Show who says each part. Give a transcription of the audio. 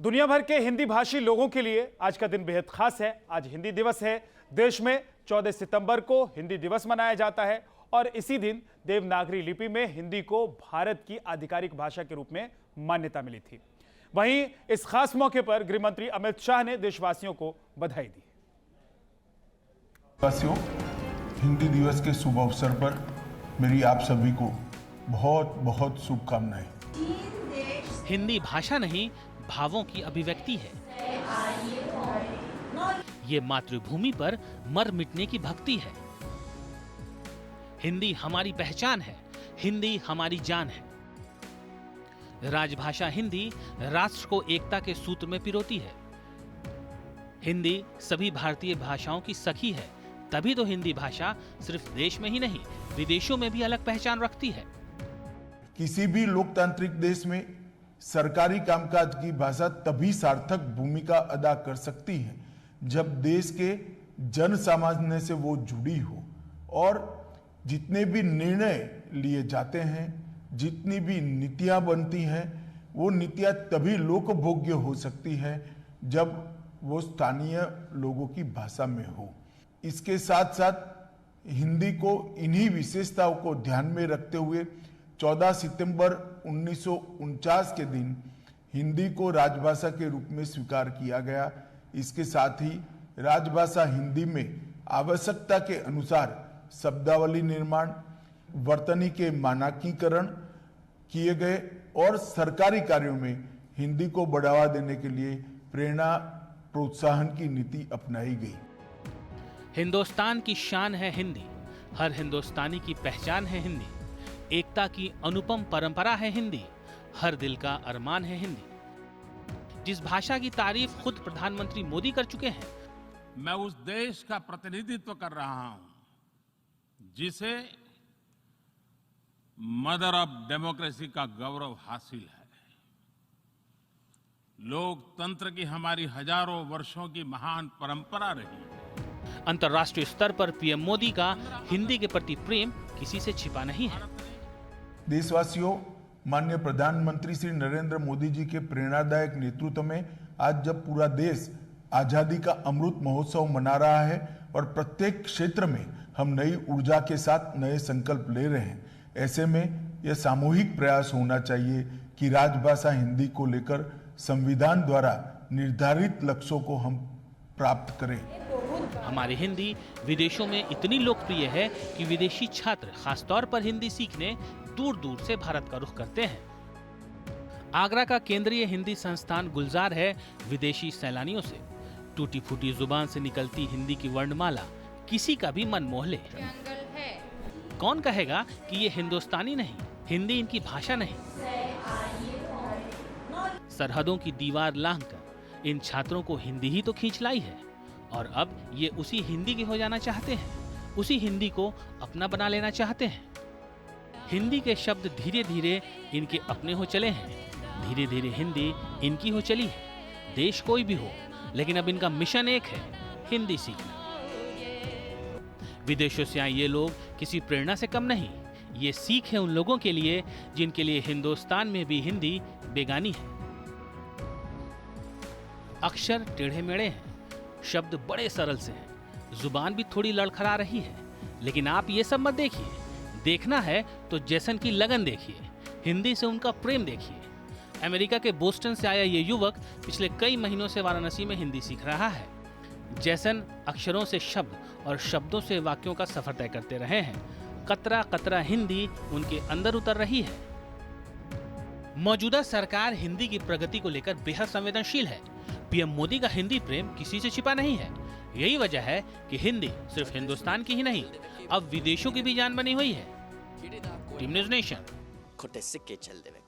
Speaker 1: दुनिया भर के हिंदी भाषी लोगों के लिए आज का दिन बेहद खास है। आज हिंदी दिवस है। देश में 14 सितंबर को हिंदी दिवस मनाया जाता है और इसी दिन देवनागरी लिपि में हिंदी को भारत की आधिकारिक भाषा के रूप में मान्यता मिली थी। वहीं इस खास मौके पर गृह मंत्री अमित शाह ने देशवासियों को बधाई दी।
Speaker 2: हिंदी दिवस के शुभ अवसर पर मेरी आप सभी को बहुत बहुत शुभकामनाएं।
Speaker 3: हिंदी भाषा नहीं, भावों की अभिव्यक्ति है। ये मातृभूमि पर मर मिटने की भक्ति है। हिंदी हमारी पहचान है, हिंदी हमारी जान है। राजभाषा हिंदी राष्ट्र को एकता के सूत्र में पिरोती है। हिंदी सभी भारतीय भाषाओं की सखी है, तभी तो हिंदी भाषा सिर्फ देश में ही नहीं, विदेशों में भी अलग पहचान रखती है।
Speaker 2: किसी भी लोकतांत्रिक देश में सरकारी कामकाज की भाषा तभी सार्थक भूमिका अदा कर सकती है जब देश के जन सामान्य से वो जुड़ी हो और जितने भी निर्णय लिए जाते हैं, जितनी भी नीतियां बनती हैं, वो नीतियां तभी लोकभोग्य हो सकती है जब वो स्थानीय लोगों की भाषा में हो। इसके साथ साथ हिंदी को इन्हीं विशेषताओं को ध्यान में रखते हुए 14 सितंबर 1949 के दिन हिंदी को राजभाषा के रूप में स्वीकार किया गया। इसके साथ ही राजभाषा हिंदी में आवश्यकता के अनुसार शब्दावली निर्माण, वर्तनी के मानकीकरण किए गए और सरकारी कार्यों में हिंदी को बढ़ावा देने के लिए प्रेरणा प्रोत्साहन की नीति अपनाई गई।
Speaker 3: हिंदुस्तान की शान है हिंदी, हर हिंदुस्तानी की पहचान है हिंदी, एकता की अनुपम परंपरा है हिंदी, हर दिल का अरमान है हिंदी। जिस भाषा की तारीफ खुद प्रधानमंत्री मोदी कर चुके हैं।
Speaker 4: मैं उस देश का प्रतिनिधित्व कर रहा हूं जिसे मदर ऑफ डेमोक्रेसी का गौरव हासिल है। लोकतंत्र की हमारी हजारों वर्षों की महान परंपरा रही है।
Speaker 3: अंतर्राष्ट्रीय स्तर पर पीएम मोदी का हिंदी के प्रति प्रेम किसी से छिपा नहीं है।
Speaker 2: देशवासियों, माननीय प्रधानमंत्री श्री नरेंद्र मोदी जी के प्रेरणादायक नेतृत्व में आज जब पूरा देश आजादी का अमृत महोत्सव मना रहा है और प्रत्येक क्षेत्र में हम नई ऊर्जा के साथ नए संकल्प ले रहे हैं, ऐसे में यह सामूहिक प्रयास होना चाहिए कि राजभाषा हिंदी को लेकर संविधान द्वारा निर्धारित लक्ष्यों को हम प्राप्त करें।
Speaker 3: हमारी हिंदी विदेशों में इतनी लोकप्रिय है कि विदेशी छात्र खासतौर पर हिंदी सीखने दूर दूर से भारत का रुख करते हैं। आगरा का केंद्रीय हिंदी संस्थान गुलजार है विदेशी सैलानियों से। टूटी फूटी जुबान से निकलती हिंदी की वर्णमाला किसी का भी मन मोह ले। कौन कहेगा कि ये हिंदुस्तानी नहीं, हिंदी इनकी भाषा नहीं। सरहदों की दीवार लांघकर इन छात्रों को हिंदी ही तो खींच लाई है और अब ये उसी हिंदी के हो जाना चाहते हैं, उसी हिंदी को अपना बना लेना चाहते हैं। हिंदी के शब्द धीरे धीरे इनके अपने हो चले हैं, धीरे धीरे हिंदी इनकी हो चली है। देश कोई भी हो, लेकिन अब इनका मिशन एक है, हिंदी सीखना। विदेशों से आए ये लोग किसी प्रेरणा से कम नहीं। ये सीख है उन लोगों के लिए जिनके लिए हिंदुस्तान में भी हिंदी बेगानी है। अक्षर टेढ़े मेढ़े हैं, शब्द बड़े सरल से हैं, जुबान भी थोड़ी लड़खड़ा रही है, लेकिन आप ये सब मत देखिए। देखना है तो जैसन की लगन देखिए, हिंदी से उनका प्रेम देखिए। अमेरिका के बोस्टन से आया ये युवक पिछले कई महीनों से वाराणसी में हिंदी सीख रहा है। जैसन अक्षरों से शब्द और शब्दों से वाक्यों का सफर तय करते रहे हैं, कतरा कतरा हिंदी उनके अंदर उतर रही है। मौजूदा सरकार हिंदी की प्रगति को लेकर बेहद संवेदनशील है। पीएम मोदी का हिंदी प्रेम किसी से छिपा नहीं है। यही वजह है कि हिंदी सिर्फ हिंदुस्तान की ही नहीं, अब विदेशों की भी जान बनी हुई है। Team news nation.
Speaker 5: खोटे सिक्के चल देवे।